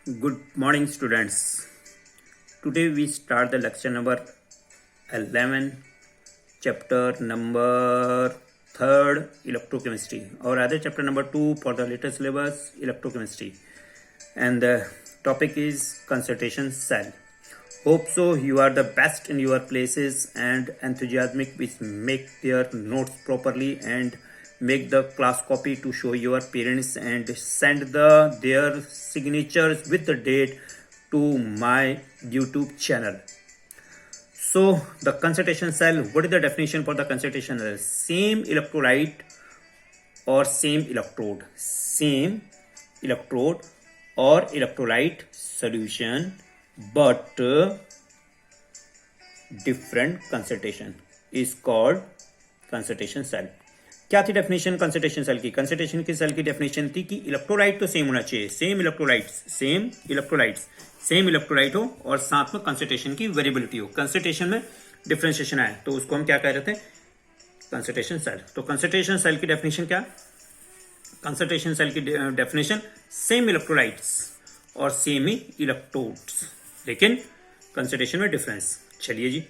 Good morning, students. Today we start the lecture number 11, chapter number 3rd, electrochemistry, or rather chapter number 2 for the latest syllabus, electrochemistry. And the topic is concentration cell. Hope so you are the best in your places and enthusiastic which make their notes properly and make the class copy to show your parents and send their signatures with the date to my YouTube channel. So the concentration cell, what is the definition for the concentration cell? Same electrolyte or same electrode or electrolyte solution but different concentration is called concentration cell. क्या थी definition concentration cell की? Concentration की cell की definition थी कि electrolyte तो same होना चाहिए, सेम इलेक्ट्रोलाइट हो और साथ में कंसंट्रेशन की वेरिएबिलिटी हो, कंसंट्रेशन में डिफरेंशिएशन आए तो उसको हम क्या कह रहे थे? Concentration cell. तो कंसंट्रेशन सेल की डेफिनेशन क्या? कंसंट्रेशन सेल की डेफिनेशन सेम इलेक्ट्रोलाइट्स और सेम ही इलेक्ट्रोड्स, लेकिन कंसंट्रेशन में डिफरेंस. चलिए जी,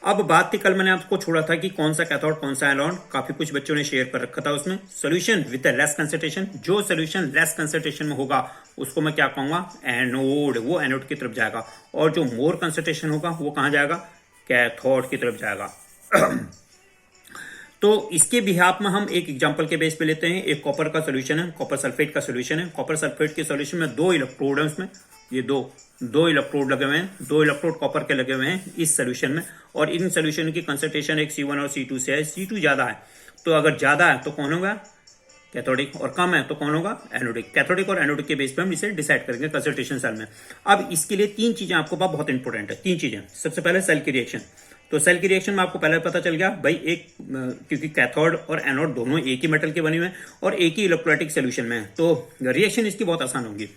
अब बात थी कल मैंने आपको छोड़ा था कि कौन सा कैथोड कौन सा एनोड, काफी कुछ बच्चों ने शेयर कर रखा था उसमें. सॉल्यूशन विद लेस कंसंट्रेशन, जो सॉल्यूशन लेस कंसंट्रेशन में होगा उसको मैं क्या कहूंगा? एनोड. वो एनोड की तरफ जाएगा. और जो मोर कंसंट्रेशन होगा वो कहां जाएगा? कैथोड की तरफ जाएगा. तो इसके बिहाफ में हम एक एग्जांपल के बेस पे लेते हैं. एक कॉपर का सॉल्यूशन है, कॉपर सल्फेट का सॉल्यूशन है. कॉपर सल्फेट के सॉल्यूशन में दो इलेक्ट्रोड है उसमें, ये दो इलेक्ट्रोड लगे हुए हैं, दो इलेक्ट्रोड कॉपर के लगे हुए हैं इस सॉल्यूशन में. और इन सॉल्यूशन की कंसंट्रेशन एक C1 और C2 से है. C2 ज्यादा है, तो अगर ज्यादा है तो कौन होगा? कैथोडिक. और कम है तो कौन होगा? एनोडिक. कैथोडिक और एनोडिक के बेस पे हम इसे डिसाइड करेंगे कंसंट्रेशन सेल में. अब इसके लिए तीन चीजें आपको बहुत इंपॉर्टेंट है. तीन चीजें. सबसे पहले सेल की रिएक्शन. तो सेल की रिएक्शन में आपको पहले पता चल गया भाई, एक क्योंकि कैथोड और एनोड दोनों एक ही मेटल के बने हुए हैं और एक ही इलेक्ट्रोलाइटिक सॉल्यूशन में है, तो रिएक्शन इसकी बहुत आसान होगी.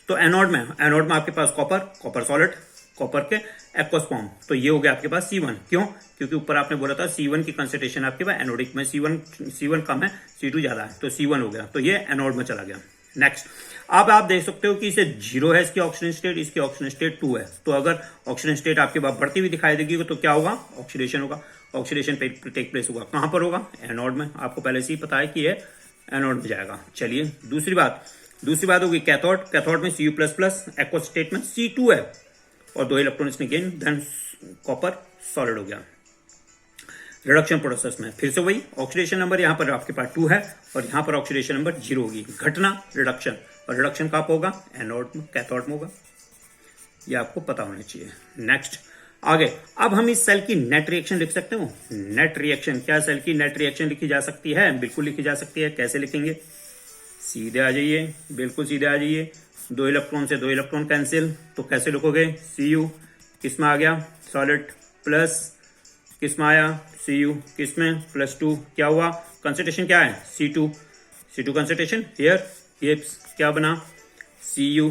तो एनोड में आपके पास कॉपर सॉलिड, कॉपर के एक्वस फॉर्म, तो ये हो गया आपके पास C1. क्यों? क्योंकि ऊपर आपने बोला था C1 की कंसंट्रेशन आपके पास एनोडिक में C1 कम है, C2 ज्यादा है, तो C1 हो गया, तो ये एनोड में चला गया. नेक्स्ट, अब आप देख सकते हो कि इसे 0 है इसकी ऑक्सीजन स्टेट, इसकी ऑक्सीजन स्टेट 2 है. तो अगर ऑक्सीजन स्टेट आपके पास बढ़ती हुई दिखाई देगी तो क्या होगा? ऑक्सीडेशन होगा. ऑक्सीडेशन टेक प्लेस होगा. कहां पर होगा? एनोड में. आपको पहले से ही पता है कि ये एनोड में जाएगा. चलिए, दूसरी बात होगी कैथोड में Cu++, एक्वस स्टेट में C2 है और दो इलेक्ट्रॉन इसने गेन, देन कॉपर सॉलिड हो गया. रिडक्शन प्रोसेस में फिर से वही ऑक्सीडेशन नंबर यहां पर आपके पास 2 है और यहां पर ऑक्सीडेशन नंबर 0 होगी. घटना रिडक्शन, और रिडक्शन कहां होगा? एनोड में, कैथोड में होगा. ये आपको पता होना चाहिए. नेक्स्ट, आगे अब हम इस सेल की नेट रिएक्शन लिख सकते हो. नेट रिएक्शन, क्या सेल की नेट रिएक्शन लिखी जा सकती है? बिल्कुल लिखी जा सकती है. कैसे लिखेंगे? सीधे आ जाइए, बिल्कुल सीधे आ जाइए. दो इलेक्ट्रॉन से दो इलेक्ट्रॉन कैंसिल, तो कैसे लिखोगे? Cu किस में आ गया? सॉलिड, प्लस किस में आया? Cu किस में? +2. क्या हुआ? कंसंट्रेशन क्या है? C2 कंसंट्रेशन हियर, ये क्या बना? Cu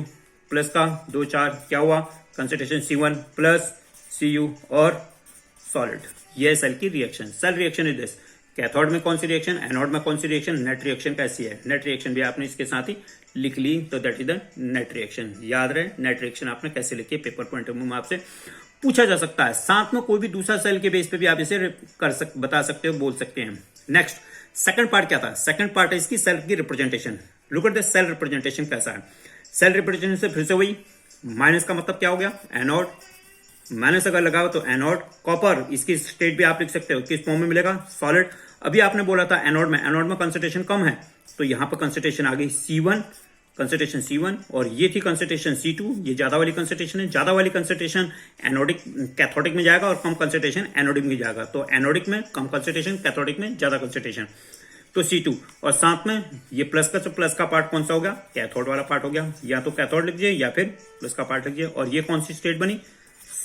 प्लस का 2 4, क्या हुआ? कंसंट्रेशन C1 प्लस Cu और सॉलिड. ये सेल की reaction. Cell reaction is this. Cathode में कौन सी रिएक्शन, एनोड में कौन सी रिएक्शन, नेट रिएक्शन कैसी है? नेट रिएक्शन भी आपने इसके साथ ही लिख ली, तो that is the net reaction. याद रहे नेट रिएक्शन आपने कैसे लिखी, पेपर पॉइंट ऑफ व्यू में आपसे पूछा जा सकता है. साथ में कोई भी दूसरा सेल के बेस पे भी आप इसे बता सकते हो, बोल सकते हैं. नेक्स्ट, सेकंड पार्ट क्या था? सेकंड पार्ट है इसकी सेल की representation. Look at the cell representation कैसा है. सेल रिप्रेजेंटेशन से फिर से वही, माइनस का मतलब क्या हो गया? एनोड. माइनस अगर लगा हो तो एनोड. कॉपर, इसकी स्टेट भी आप लिख सकते हो, किस फॉर्म में मिलेगा? सॉलिड. अभी आपने बोला था एनोड में कंसंट्रेशन कम है, तो यहां पर कंसंट्रेशन आ गई C1, कंसंट्रेशन C1, और ये थी कंसंट्रेशन C2. ये ज्यादा वाली कंसंट्रेशन है. ज्यादा वाली कंसंट्रेशन एनोडिक कैथोडिक में जाएगा और कम कंसंट्रेशन एनोडिक में जाएगा. तो एनोडिक में कम कंसंट्रेशन, कैथोडिक में ज्यादा कंसंट्रेशन, तो C2. और साथ में ये प्लस का पार्ट कौन सा हो गया? कैथोड वाला पार्ट हो गया. या तो कैथोड लिखिए या फिर प्लस का पार्ट लिखिए. और ये कौन सी स्टेट बनी?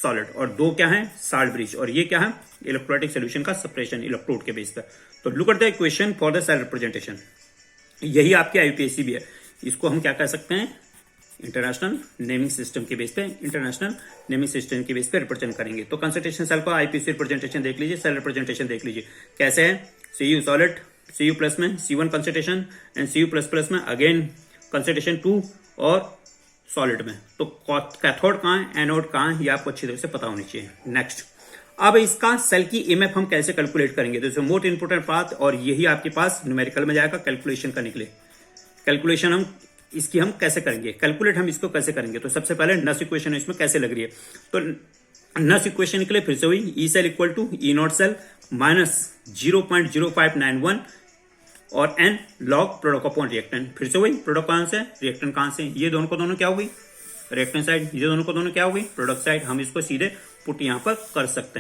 सॉलिड. और दो क्या है? Salt bridge. और ये क्या है? इलेक्ट्रोलाइटिक सॉल्यूशन का सेपरेशन इलेक्ट्रोड के बेस पर. तो look at the equation for the cell representation. यही आपके IUPAC भी है. इसको हम क्या कह सकते हैं? इंटरनेशनल नेमिंग सिस्टम के बेस पे, इंटरनेशनल नेमिंग सिस्टम के बेस पे रिप्रेजेंट करेंगे. तो कंसंट्रेशन सेल का IUPAC रिप्रेजेंटेशन देख लीजिए, सेल रिप्रेजेंटेशन देख लीजिए कैसे है. Cu सॉलिड, Cu प्लस में C1 concentration and Cu plus plus में अगेन कंसंट्रेशन 2 और सॉलिड में। तो कैथोड कहाँ है, एनोड कहाँ है, ये आपको अच्छी तरह से पता होनी चाहिए। नेक्स्ट, अब इसका सेल की ईएमएफ हम कैसे कैलकुलेट करेंगे, तो मोस्ट इंपोर्टेंट पार्ट, और यही आपके पास न्यूमेरिकल में जाएगा कैलकुलेशन करने के लिए। कैलकुलेशन हम इसकी हम कैसे करेंगे, कैलकुलेट हम इसको कैसे करेंगे। तो सबसे पहले नस इक्वेशन इसमें कैसे लग रही है, तो नस इक्वेशन के लिए फिर से हुई E cell equal to E not cell minus 0.0591 और n log product upon reactant. फिर से वही प्रोडक्ट कहां से, रिएक्टेंट कहां से, ये दोनों को दोनों क्या हो गई, रिएक्टेंट साइड, ये दोनों को दोनों क्या हो गई, प्रोडक्ट साइड। हम इसको सीधे पुट यहां पर कर सकते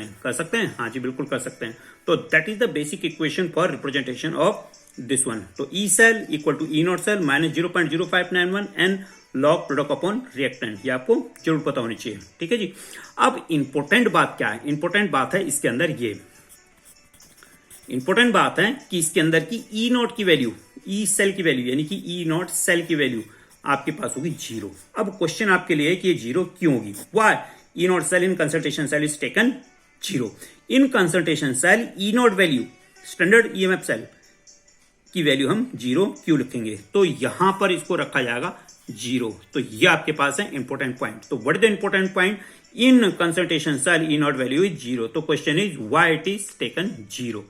हैं, हाँ जी बिल्कुल कर सकते हैं। तो that is the basic equation for representation of this one. तो E cell equal to E not cell minus 0.0591 N log product upon reactant, ये आपको जरूर पता होनी चाहिए। ठीक है जी। अब इंपॉर्टेंट बात क्या है, इंपॉर्टेंट बात है इसके अंदर, ये इंपॉर्टेंट बात है कि इसके अंदर की ई नॉट की वैल्यू, ई सेल की वैल्यू यानी कि ई नॉट सेल की वैल्यू आपके पास होगी 0। अब क्वेश्चन आपके लिए कि ये 0 क्यों होगी, why E not cell in concentration cell is taken 0। In concentration cell E naught value standard EMF cell की वैल्यू हम 0 क्यों लिखेंगे, तो यहां पर इसको रखा जाएगा 0। तो ये आपके पास है इंपॉर्टेंट पॉइंट। तो what is the important point, in concentration cell E naught value is 0। तो question is why it is taken 0।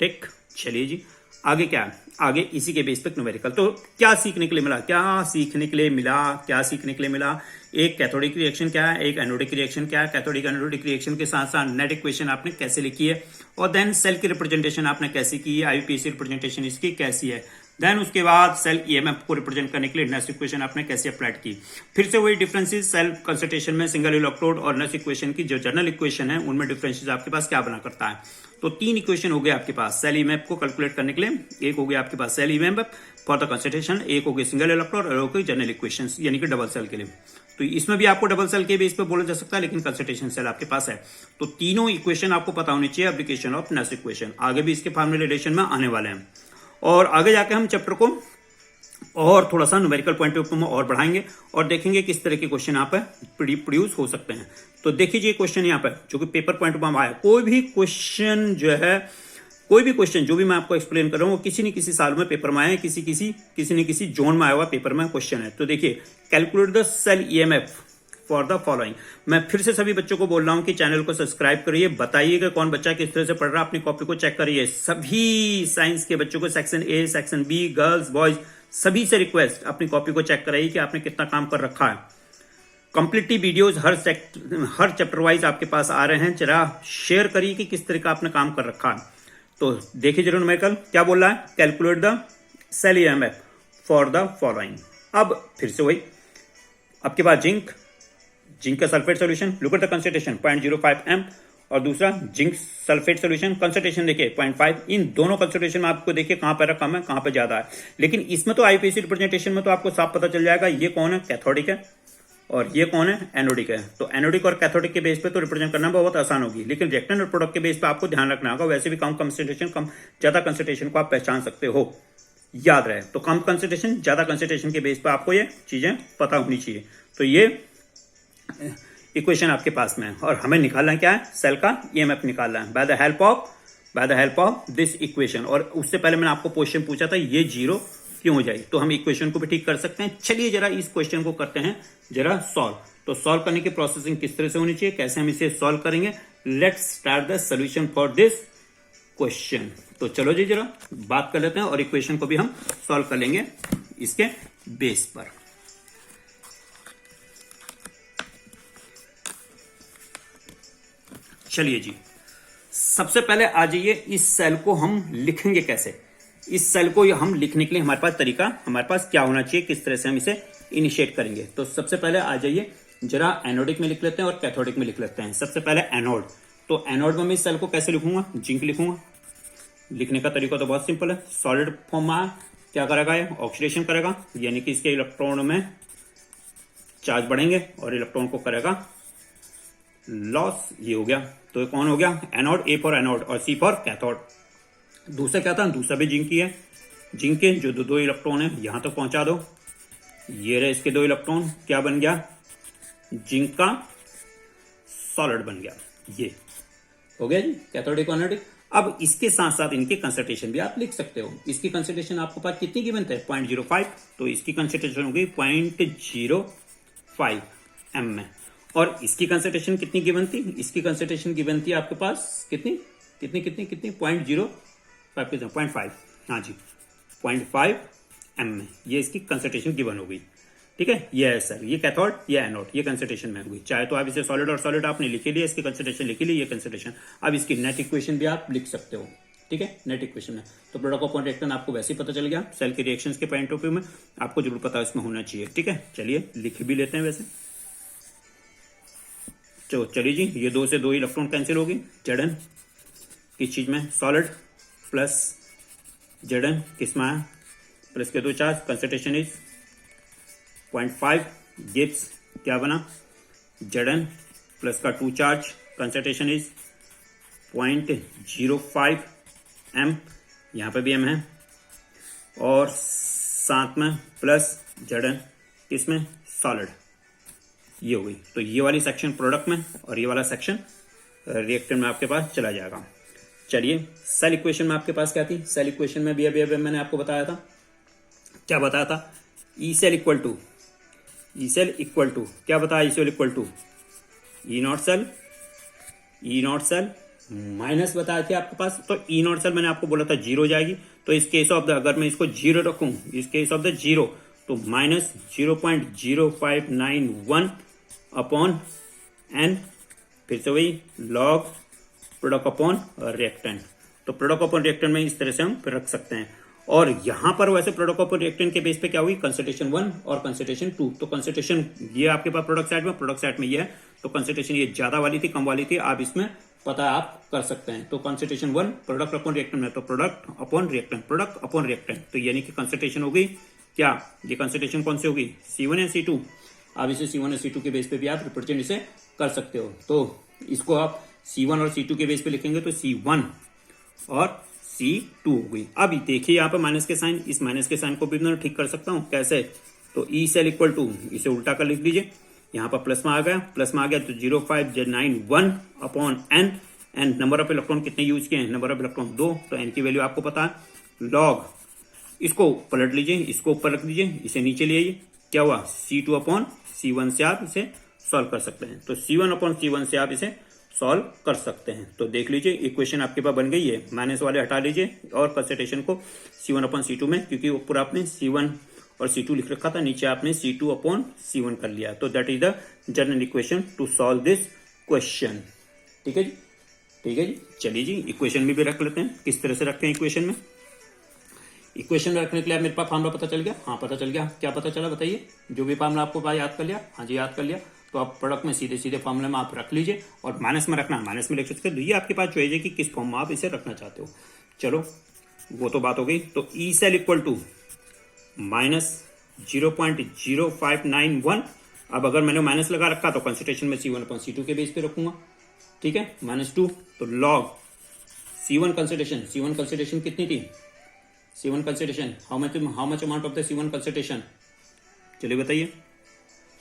ठीक, चलिए जी आगे क्या है, आगे इसी के बेस पे न्यूमेरिकल। तो क्या सीखने के लिए मिला, क्या सीखने के लिए मिला, क्या सीखने के लिए मिला, एक कैथोडिक रिएक्शन क्या है, एक एनोडिक रिएक्शन क्या है, कैथोडिक एनोडिक रिएक्शन के साथ साथ नेट इक्वेशन आपने कैसे लिखी है, और देन सेल की रिप्रेजेंटेशन आपने कैसे की है, आईपीएसी रिप्रेजेंटेशन इसकी कैसी है, देन उसके बाद सेल ईएमएफ को रिप्रेजेंट करने के लिए नस इक्वेशन आपने कैसे अप्लाई की। फिर से वही डिफरेंसेस सेल कंसंट्रेशन में सिंगल इलेक्ट्रोड और नस इक्वेशन की जो जनरल इक्वेशन है उनमें डिफरेंसेस आपके पास क्या बना करता है। तो 3 इक्वेशन हो गए आपके पास सेल ईएमएफ को कैलकुलेट करने के लिए, एक हो गया आपके पास cell EMF for the concentration, एक हो गई सिंगल इलेक्ट्रोड और एक हो गई जनरल इक्वेशन यानी कि डबल सेल के लिए। तो इसमें भी आपको डबल सेल के बेस पे बोला जा सकता है, लेकिन कंसंट्रेशन सेल आपके पास है। तो तीनों इक्वेशन आपको पता होनी चाहिए, एप्लीकेशन ऑफ नस इक्वेशन। आगे भी इसके फॉर्मुलेशन में आने वाले हैं, और आगे जाके हम चैप्टर को और थोड़ा सा न्यूमेरिकल पॉइंट ऑफ व्यू में और बढ़ाएंगे और देखेंगे किस तरह के क्वेश्चन यहाँ पर प्रोड्यूस हो सकते हैं। तो देखिए क्वेश्चन यहाँ पर जो कि पेपर पॉइंट ऑफ व्यू में आया, कोई भी क्वेश्चन जो है, कोई भी क्वेश्चन जो भी मैं आपको एक्सप्लेन कर रहा हूँ वो किसी न किसी साल में पेपर में आया है, किसी न किसी जोन में आया हुआ पेपर में क्वेश्चन है। तो देखिए, calculate the cell EMF for the following. मैं फिर से सभी बच्चों को बोल रहा हूं कि चैनल को सब्सक्राइब करिए, बताइएगा कौन बच्चा किस तरह से पढ़ रहा है, अपनी कॉपी को चेक करिए। सभी साइंस के बच्चों को section A, section B, girls, boys सभी से रिक्वेस्ट, अपनी कॉपी को चेक कराइए कि आपने कितना काम कर रखा है। कंप्लीटली वीडियोस हर चैप्टर वाइज आपके पास आ रहे हैं, जरा शेयर करिए कि किस तरह का आपने काम कर रखा है। तो देखिए जरूर न्यूमेरिकल क्या बोल रहा है, calculate the cell EMF for the following. अब फिर से वही आपके पास जिंक का sulphate solution, look at the concentration 0.05 m, और दूसरा जिंक सल्फेट सॉल्यूशन कंसंट्रेशन देखिए 0.5। इन दोनों कंसंट्रेशन में आपको देखिए कहां पर कम है कहां पर ज्यादा है, लेकिन इसमें तो आईपीएसी रिप्रेजेंटेशन में तो आपको साफ पता चल जाएगा ये कौन है कैथोडिक है और ये कौन है एनोडिक है। तो एनोडिक और कैथोडिक के बेस पे तो रिप्रेजेंट करना बहुत आसान होगी, लेकिन रिएक्टेंट और प्रोडक्ट के बेस पे आपको ध्यान रखना होगा। वैसे भी कम कंसंट्रेशन, कम ज्यादा कंसंट्रेशन को आप पहचान सकते हो, याद रहे। तो कम कंसंट्रेशन ज्यादा कंसंट्रेशन के बेस पे आपको ये चीजें पता होनी चाहिए। तो ये इक्वेशन आपके पास में है और हमें निकालना क्या है, सेल का ईएमएफ निकालना है by the help of this equation. और उससे पहले मैंने आपको क्वेश्चन पूछा था ये 0 क्यों हो जाए, तो हम इक्वेशन को भी ठीक कर सकते हैं। चलिए जरा इस क्वेश्चन को करते हैं जरा सॉल्व। तो सॉल्व करने की प्रोसेसिंग किस तरह से होनी चाहिए, कैसे हम इसे सॉल्व करेंगे, let's start the solution for this question. तो चलो जी जरा बात कर लेते हैं और इक्वेशन को भी हम सॉल्व कर लेंगे इसके बेस पर। चलिए जी, सबसे पहले आ जाइए, इस सेल को हम लिखेंगे कैसे। इस सेल को हम लिखने के लिए हमारे पास तरीका, हमारे पास क्या होना चाहिए, किस तरह से हम इसे इनिशिएट करेंगे। तो सबसे पहले आ जाइए जरा एनोडिक में लिख लेते हैं और कैथोडिक में लिख लेते हैं। सबसे पहले एनोड। तो एनोड में मैं इस सेल को कैसे लिखूंगा, जिंक लिखूंगा। लिखने का तरीका तो बहुत सिंपल है, सॉलिड फॉर्म में क्या करेगा, ये ऑक्सीडेशन करेगा, यानी कि इसके इलेक्ट्रॉन में चार्ज बढ़ेंगे और इलेक्ट्रॉन को करेगा लॉस। ये हो गया, तो कौन हो गया एनोड, ए फॉर एनोड और सी फॉर कैथोड। दूसरा क्या था, दूसरा भी जिंक ही है। जिंक के जो दो इलेक्ट्रॉन है यहां तक पहुंचा दो, ये रहे इसके 2 इलेक्ट्रॉन, क्या बन गया, जिंक का सॉलिड बन गया। ये हो गया जी कैथोडिक एनोडिक। अब इसके साथ साथ इनके कंसंट्रेशन भी आप लिख सकते हो। इसकी कंसंट्रेशन आपको पास कितनी की बनता है 0.05, तो इसकी कंसंट्रेशन होगी 0.05 0.5 m में। और इसकी कंसंट्रेशन कितनी गिवन थी? इसकी कंसंट्रेशन गिवन थी आपके पास कितनी कितनी कितनी कितनी 0.05 कितना 0.5, हाँ जी 0.5 m में ये इसकी कंसंट्रेशन गिवन हो गई। ठीक है, ये है सर, ये कैथोड, ये एनोड, ये कंसंट्रेशन में हो गई। चाहे तो आप इसे सॉलिड और सॉलिड आपने लिखे लिया, इसकी कंसंट्रेशन लिखी ली, ये कंसंट्रेशन। अब इसकी नेट इक्वेशन भी आप लिख सकते हो। ठीक है, नेट इक्वेशन में तो प्रोडक्ट ऑफ रिएक्टेंट आपको वैसे ही पता चल गया। सेल के रिएक्शंस के पॉइंट ऑफ व्यू में आपको जरूर पता इसमें होना चाहिए। ठीक है, चलिए लिख भी लेते हैं वैसे। चलिए जी, ये 2 से 2 इलेक्ट्रॉन कैंसिल होगी। Zn किस चीज में? सॉलिड प्लस Zn किस में आया? प्लस के 2 चार्ज, कंसंट्रेशन इज 0.5 गिब्स क्या बना? Zn प्लस का 2 चार्ज, कंसंट्रेशन इज 0.05 m, यहाँ पे भी m है, और साथ में प्लस Zn किसमें? सॉलिड। ये हो गई। तो ये वाली सेक्शन प्रोडक्ट में और ये वाला सेक्शन रिएक्टेंट में आपके पास चला जाएगा। चलिए, सेल इक्वेशन में आपके पास क्या थी? सेल इक्वेशन में भी अभी मैंने आपको बताया था, क्या बताया था? ई सेल इक्वल टू क्या बताया? E cell equal to E not cell minus बताया था आपके पास। तो ई नॉट सेल मैंने आपको बोला था 0 जाएगी। तो इस केस ऑफ द, अगर मैं इसको 0 रखूं, इस केस ऑफ द 0, तो माइनस 0.0591 अपॉन एन, फिर से वही लॉग प्रोडक्ट अपॉन रिएक्टेंट। तो प्रोडक्ट अपॉन रिएक्टेंट में इस तरह से हम रख सकते हैं। और यहां पर वैसे प्रोडक्ट अपॉन रिएक्टेंट के बेस पे क्या हुई? कंसंट्रेशन 1 और कंसंट्रेशन 2। तो कंसंट्रेशन ये आपके पास प्रोडक्ट साइड में ये है, तो कंसंट्रेशन ये ज्यादा वाली थी कम वाली थी, आप इसमें पता आप कर सकते हैं। तो कंसंट्रेशन 1 प्रोडक्ट अपॉन रिएक्टेंट में, तो प्रोडक्ट अपॉन रिएक्टेंट, तो यानी कि कंसंट्रेशन हो गई क्या? ये कंसंट्रेशन कौन सी होगी? C1 या C2। आप इसे C1 और C2 के बेस पे भी आप रिप्रेजेंट इसे कर सकते हो। तो इसको आप C1 और C2 के बेस पे लिखेंगे तो C1 और C2 हो गई। अब देखिए यहाँ पे माइनस के साइन, इस माइनस के साइन को भी मैं ठीक कर सकता हूँ। कैसे? तो ई सेल इक्वल टू, इसे उल्टा कर लिख लीजिए। यहाँ पर प्लस में आ गया तो 0.591 upon n. N number of electron कितने यूज किए हैं? नंबर ऑफ इलेक्ट्रॉन 2, तो एन की वैल्यू आपको पता है। लॉग, इसको पलट लीजिए, इसको ऊपर रख दीजिए, इसे नीचे ले आइए। क्या हुआ? C2 अपॉन C1 से आप इसे सॉल्व कर सकते हैं। तो C1 अपॉन C1 से आप इसे सॉल्व कर सकते हैं। तो देख लीजिए, इक्वेशन आपके पास बन गई है। माइनस वाले हटा लीजिए और कंसंट्रेशन को C1 अपॉन C2 में, क्योंकि ऊपर आपने C1 और C2 लिख रखा था, नीचे आपने C2 अपॉन C1 कर लिया। तो that is the general equation two solve this question. ठीक है जी, ठीक है जी। चलिए जी, इक्वेशन में भी रख लेते हैं। किस तरह से रखते हैं इक्वेशन में? इक्वेशन में रखने के लिए मेरे पास फार्मूला पता चल गया। हाँ, पता चल गया। क्या पता चला बताइए? जो भी फार्मूला आपको पास याद कर लिया? हाँ जी, याद कर लिया। तो आप प्रोडक्ट में सीधे सीधे फार्मूले में आप रख लीजिए, और माइनस में रखना, माइनस में लिख सकते हो। ये आपके पास चॉइस है कि किस फॉर्म में आप इसे रखना चाहते हो। चलो, वो तो बात हो गई। तो E cell equal to minus 0.0591। अब अगर मैंने माइनस लगा रखा तो कंसंट्रेशन में C1 अपॉन C2 के बेस पे रखूंगा। ठीक है, -2, तो लॉग C1 कंसंट्रेशन कितनी थी? C1 concentration how much amount of the C1 concentration? चलिए बताइए।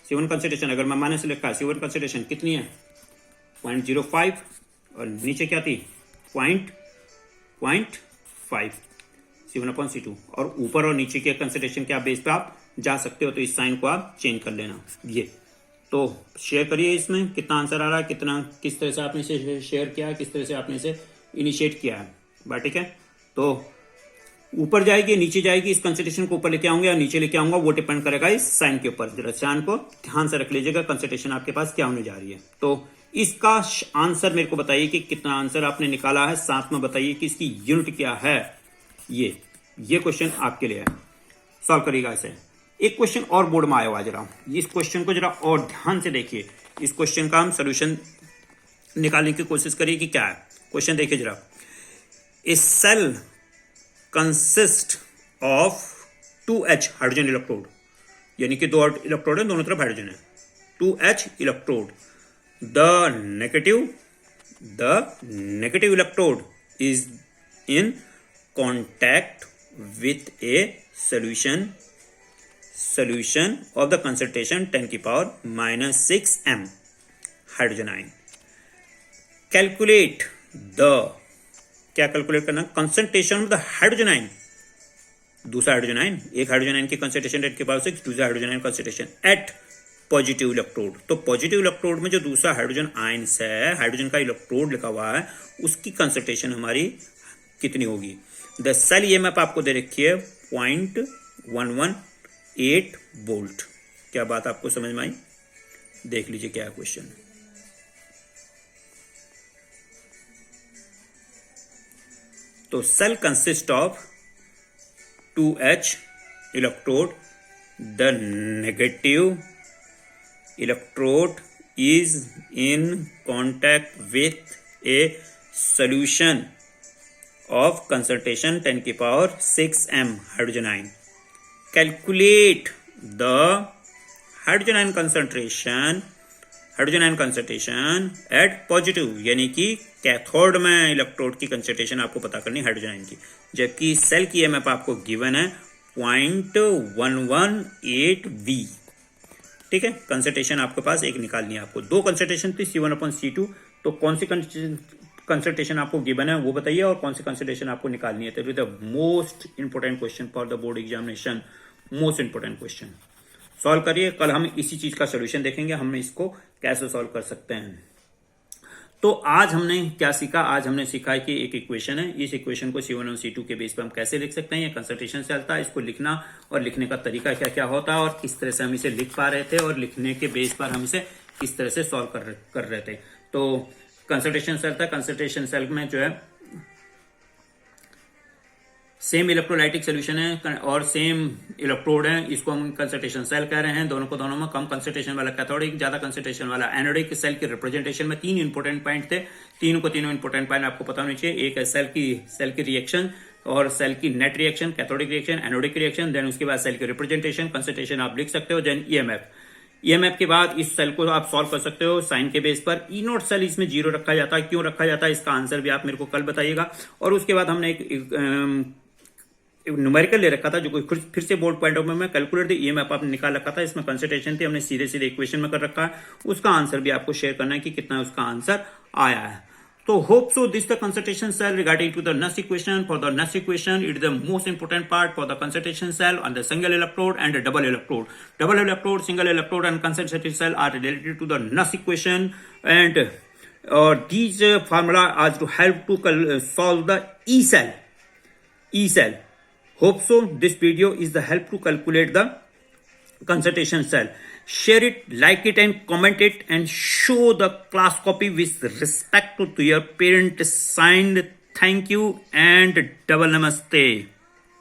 C1 कंसंट्रेशन अगर मैं माइनस लिखा, C1 कंसंट्रेशन कितनी है? 0.05, और नीचे क्या थी? 0.5 C1 अपॉन C2। और ऊपर और नीचे के कंसंट्रेशन के आप बेस पे आप जा सकते हो, तो इस साइन को आप चेंज कर लेना। ये तो शेयर करिए, इसमें कितना आंसर आ रहा है, कितना किस तरह से आपने इसे शेयर किया है, किस तरह से आपने इसे इनिशिएट किया है। बात ठीक है। तो ऊपर जाएगी नीचे जाएगी, इस कंसंट्रेशन को ऊपर लेके आऊंगा या नीचे लेके आऊंगा, वो डिपेंड करेगा इस साइन के ऊपर। जरा साइन को ध्यान से रख लीजिएगा, कंसंट्रेशन आपके पास क्या होने जा रही है। तो इसका आंसर मेरे को बताइए कि कितना आंसर आपने निकाला है, साथ में बताइए कि इसकी यूनिट क्या है। ये क्वेश्चन आपके लिए है, सॉल्व करिएगा इसे। एक क्वेश्चन और बोर्ड में आया हुआ, जरा इस क्वेश्चन को जरा और ध्यान से देखिए। इस क्वेश्चन का हम सोल्यूशन निकालने की कोशिश करिए कि क्या है। क्वेश्चन देखिए जरा। A cell consist of 2H hydrogen electrode, यानी कि 2 इलेक्ट्रोड है, दोनों तरफ हाइड्रोजन है। 2H electrode, the negative electrode is in contact with a solution of the concentration 10⁻⁻6 m hydrogen ion. Calculate the, क्या कैलकुलेट करना? Concentration of the hydrogen ion, दूसरा hydrogen ion, एक हाइड्रोजन आयन की concentration 10⁻⁶, दूसरा hydrogen ion concentration at positive electrode. तो positive electrode में जो दूसरा हाइड्रोजन आयंस है, हाइड्रोजन का इलेक्ट्रोड लिखा हुआ है, उसकी कंसंट्रेशन हमारी कितनी होगी। द सेल ईएमएफ आपको दे रखी है 0.118 वोल्ट। क्या बात आपको समझ में आई? देख लीजिए क्या है क्वेश्चन। तो cell consist of 2H electrode, the negative electrode is in contact with a solution of concentration 10 की power 6 m hydrogen ion. Calculate the hydrogen ion concentration at positive, यानी कि कैथोड में इलेक्ट्रोड की कंसंट्रेशन आपको पता करनी hydrogen ion की, जबकि सेल की ईएमएफ आपको गिवन है 0.118 V। ठीक है, कंसंट्रेशन आपके पास एक निकालनी है आपको। दो कंसंट्रेशन थी C1/C2, तो कौन सी कंसंट्रेशन आपको गिवन है वो बताइए और कौन सी कंसंट्रेशन आपको निकालनी है। तो the most important question for the board examination, most important question solve करिए। कल हम इसी चीज का सोल्यूशन देखेंगे, हम इसको कैसे सॉल्व कर सकते हैं। तो आज हमने क्या सीखा? आज हमने सीखा है कि एक इक्वेशन है, इस इक्वेशन को C1 और C2 के बेस पर हम कैसे लिख सकते हैं। ये कंसंट्रेशन से आता है, इसको लिखना और लिखने का तरीका क्या क्या होता है और किस तरह से हम इसे लिख पा रहे थे और लिखने के बेस पर हम इसे किस तरह से सॉल्व कर रहे थे। तो कंसंट्रेशन सेल था, कंसंट्रेशन सेल में जो है सेम इलेक्ट्रोलाइटिक सोल्यूशन है और सेम इलेक्ट्रोड है, इसको हम कंसंट्रेशन सेल कह रहे हैं। दोनों में कम कंसंट्रेशन वाला कैथोडिक, ज्यादा कंसंट्रेशन वाला एनोडिक। सेल के रिप्रेजेंटेशन में तीन इंपोर्टेंट पॉइंट थे, तीनों इंपोर्टेंट पॉइंट आपको पता होने चाहिए। एक है सेल की रिएक्शन और सेल की net reaction, cathodic reaction, anodic reaction. Then उसके बाद सेल की रिप्रेजेंटेशन, कंसंट्रेशन आप लिख सकते हो। देन ईएमएफ के बाद इस सेल को आप सॉल्व कर सकते हो साइन के बेस पर। ई नोट सेल इसमें 0 रखा जाता है, क्यों रखा जाता है इसका आंसर भी आप मेरे को कल बताइएगा। और उसके बाद हमने एक न्यूमेरिकल ले रखा था जो फिर से बोर्ड पॉइंट ऑफ व्यू में कैलकुलेट द ईएमएफ आपने निकाल रखा था, इसमें कंसंट्रेशन थी, हमने सीधे इक्वेशन में कर रखा है। उसका आंसर भी आपको शेयर करना है कि कितना उसका आंसर आया है। तो hope so this the concentration cell regarding to the next equation. For the next equation, it is the most important part for the concentration cell on the single electrode and the double electrode. Double electrode, single electrode, and concentration cell are related to the next equation, and these formula are to help to solve the E cell. Hope so this video is the help to calculate the concentration cell. Share it, like it, and comment it, and show the class copy with respect to your parent. Signed, thank you and double namaste.